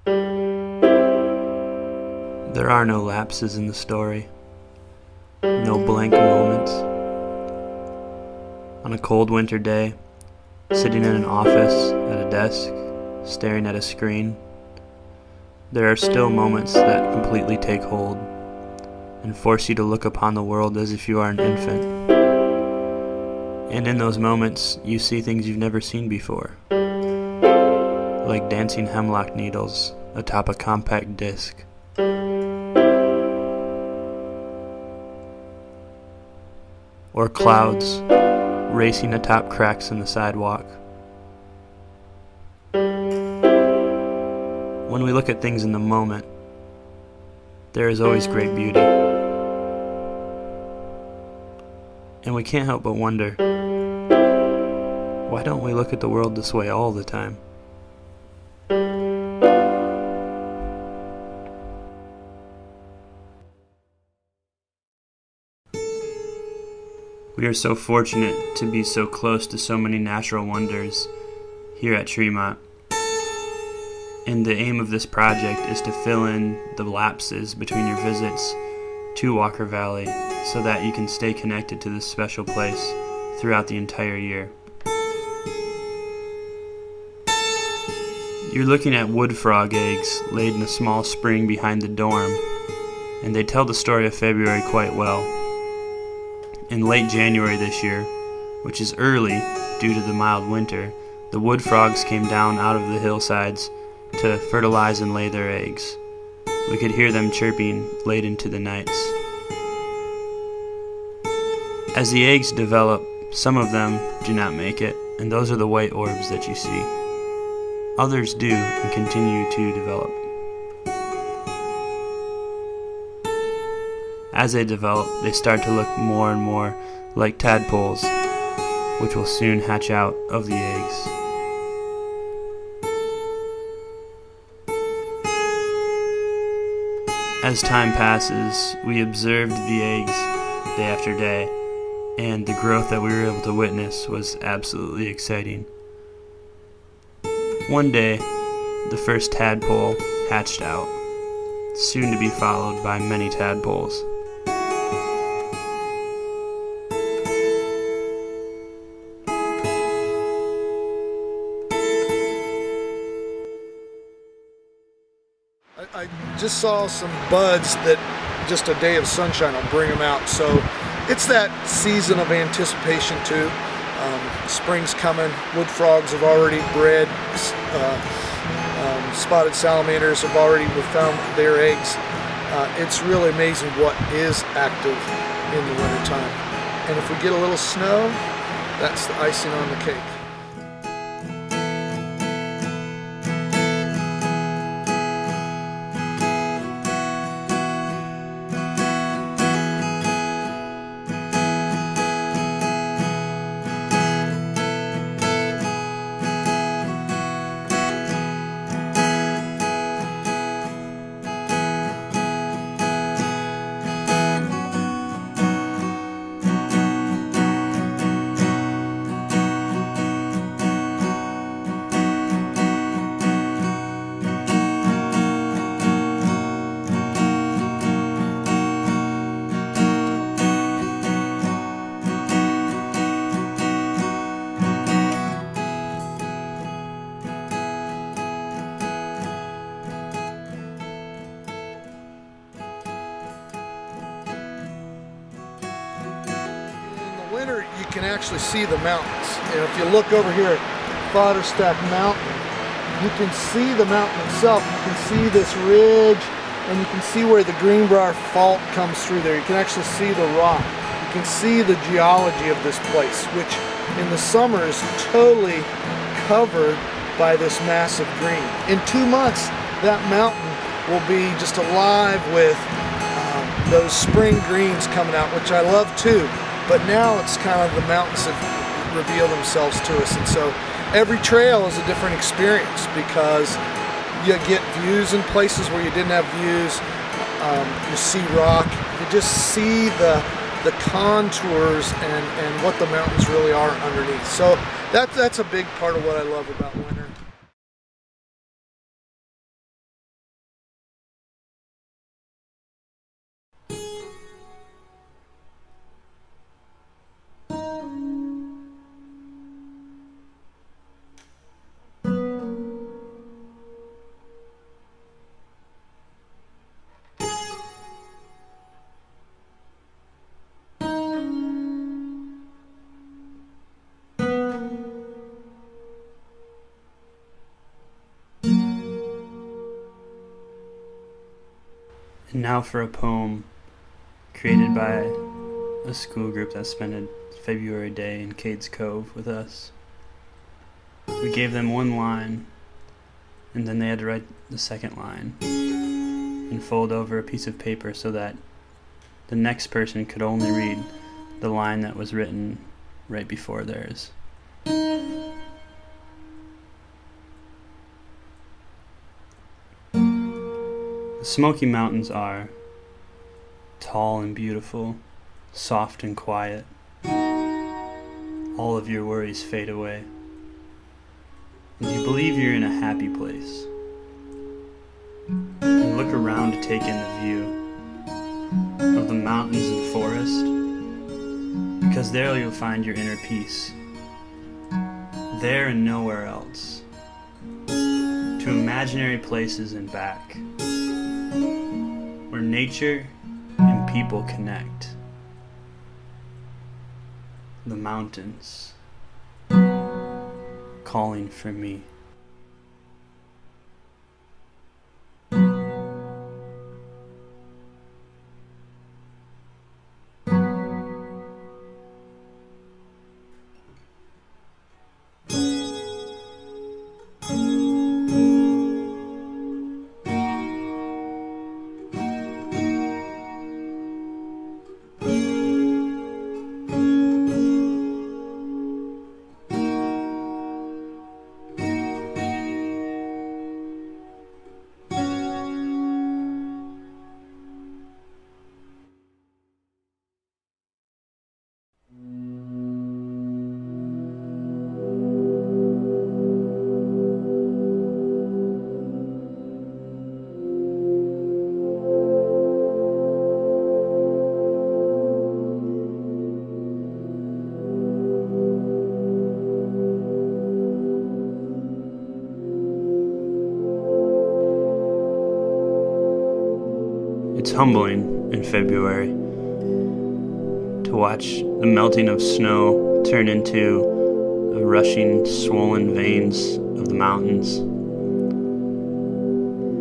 There are no lapses in the story, no blank moments. On a cold winter day, sitting in an office at a desk, staring at a screen, there are still moments that completely take hold and force you to look upon the world as if you are an infant. And in those moments, you see things you've never seen before, like dancing hemlock needles atop a compact disc. Or clouds racing atop cracks in the sidewalk. When we look at things in the moment, there is always great beauty. And we can't help but wonder, why don't we look at the world this way all the time? We are so fortunate to be so close to so many natural wonders here at Tremont. And the aim of this project is to fill in the lapses between your visits to Walker Valley so that you can stay connected to this special place throughout the entire year. You're looking at wood frog eggs laid in a small spring behind the dorm, and they tell the story of February quite well. In late January this year, which is early due to the mild winter, the wood frogs came down out of the hillsides to fertilize and lay their eggs. We could hear them chirping late into the nights. As the eggs develop, some of them do not make it, and those are the white orbs that you see. Others do and continue to develop. As they develop, they start to look more and more like tadpoles, which will soon hatch out of the eggs. As time passes, we observed the eggs day after day, and the growth that we were able to witness was absolutely exciting. One day, the first tadpole hatched out, soon to be followed by many tadpoles. I just saw some buds that just a day of sunshine will bring them out. So it's that season of anticipation too. Spring's coming. Wood frogs have already bred. Spotted salamanders have already found their eggs. It's really amazing what is active in the wintertime. And if we get a little snow, that's the icing on the cake. Winter, you can actually see the mountains. And if you look over here at Fodderstack Mountain, you can see the mountain itself. You can see this ridge, and you can see where the Greenbrier Fault comes through there. You can actually see the rock. You can see the geology of this place, which in the summer is totally covered by this massive green. In 2 months, that mountain will be just alive with those spring greens coming out, which I love too. But now it's kind of the mountains have revealed themselves to us, and so every trail is a different experience because you get views in places where you didn't have views. You see rock, you just see the contours and what the mountains really are underneath. So that's a big part of what I love about winter. And now for a poem created by a school group that spent a February day in Cades Cove with us. We gave them one line, and then they had to write the second line and fold over a piece of paper so that the next person could only read the line that was written right before theirs. The Smoky Mountains are tall and beautiful, soft and quiet. All of your worries fade away, and you believe you're in a happy place. And look around to take in the view of the mountains and forest, because there you'll find your inner peace. There and nowhere else. To imaginary places and back, where nature and people connect. The mountains calling for me. It's humbling in February to watch the melting of snow turn into the rushing, swollen veins of the mountains.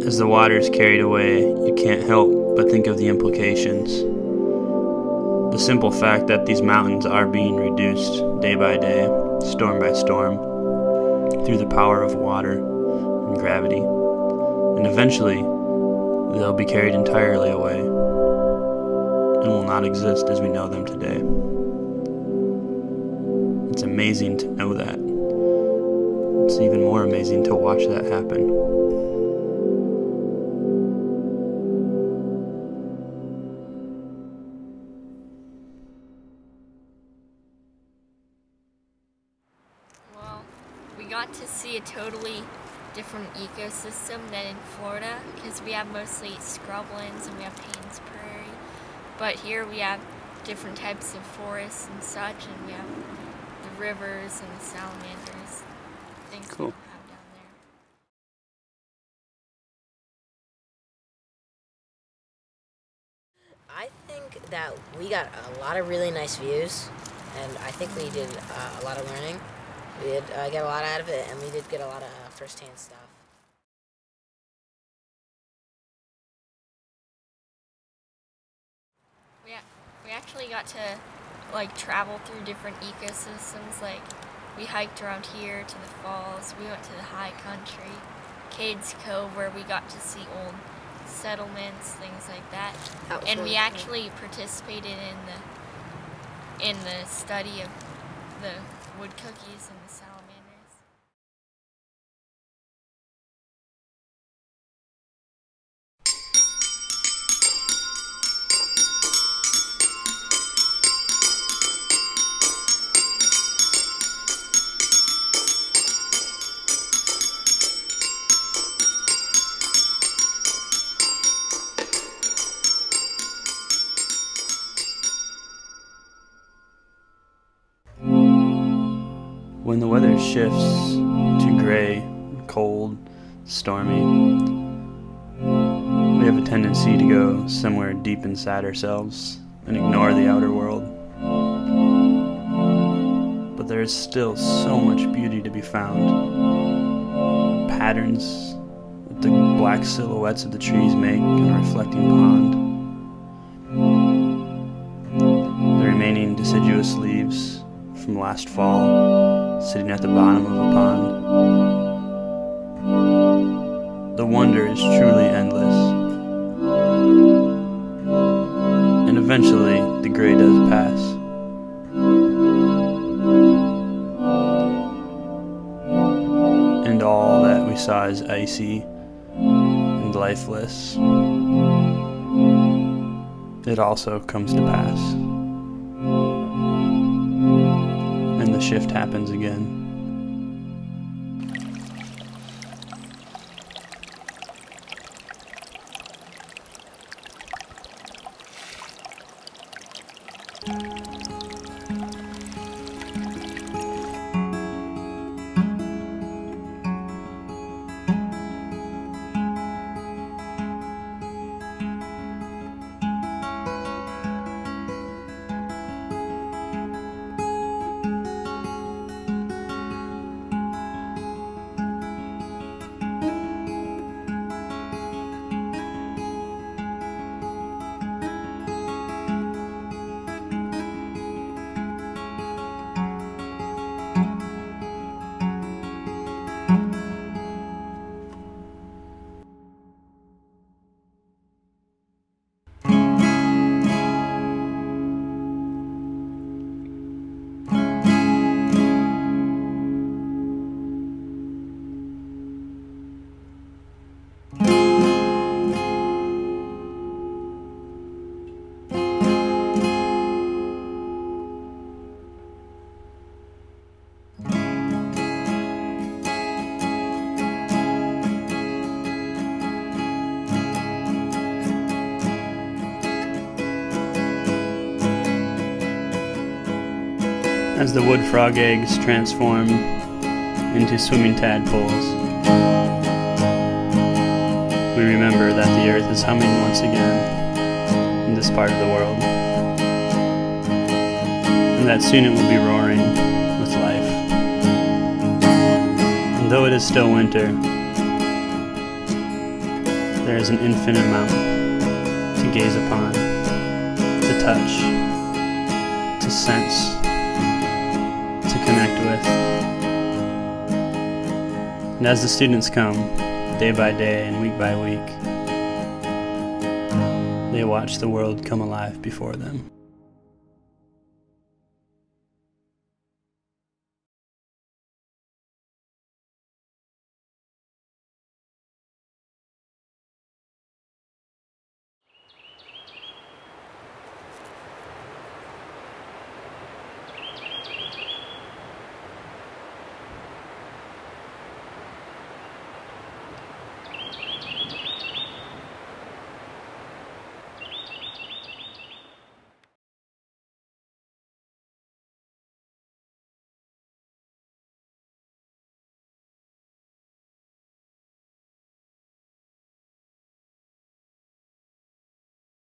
As the water is carried away, you can't help but think of the implications. The simple fact that these mountains are being reduced day by day, storm by storm, through the power of water and gravity, and eventually they'll be carried entirely away and will not exist as we know them today. It's amazing to know that. It's even more amazing to watch that happen. Well, we got to see a totally different ecosystem than in Florida, because we have mostly scrublands and we have Payne's Prairie, but here we have different types of forests and such, and we have the rivers and the salamanders, things Cool. we don't have down there. I think that we got a lot of really nice views, and I think we did a lot of learning. We did get a lot out of it, and we did get a lot of first-hand stuff. We actually got to travel through different ecosystems. Like, we hiked around here to the falls. We went to the high country, Cades Cove, where we got to see old settlements, things like that. And really we cool. actually participated in the study of the wood cookies and the salamanders. When the weather shifts to gray, cold, stormy, we have a tendency to go somewhere deep inside ourselves and ignore the outer world. But there is still so much beauty to be found. Patterns, the black silhouettes of the trees make in a reflecting pond. The remaining deciduous leaves from last fall sitting at the bottom of a pond. The wonder is truly endless. And eventually, the gray does pass. And all that we saw is icy and lifeless. It also comes to pass. And the shift happens again. As the wood frog eggs transform into swimming tadpoles, we remember that the earth is humming once again in this part of the world, and that soon it will be roaring with life. And though it is still winter, there is an infinite amount to gaze upon, to touch, to sense, to connect with. And as the students come, day by day and week by week, they watch the world come alive before them.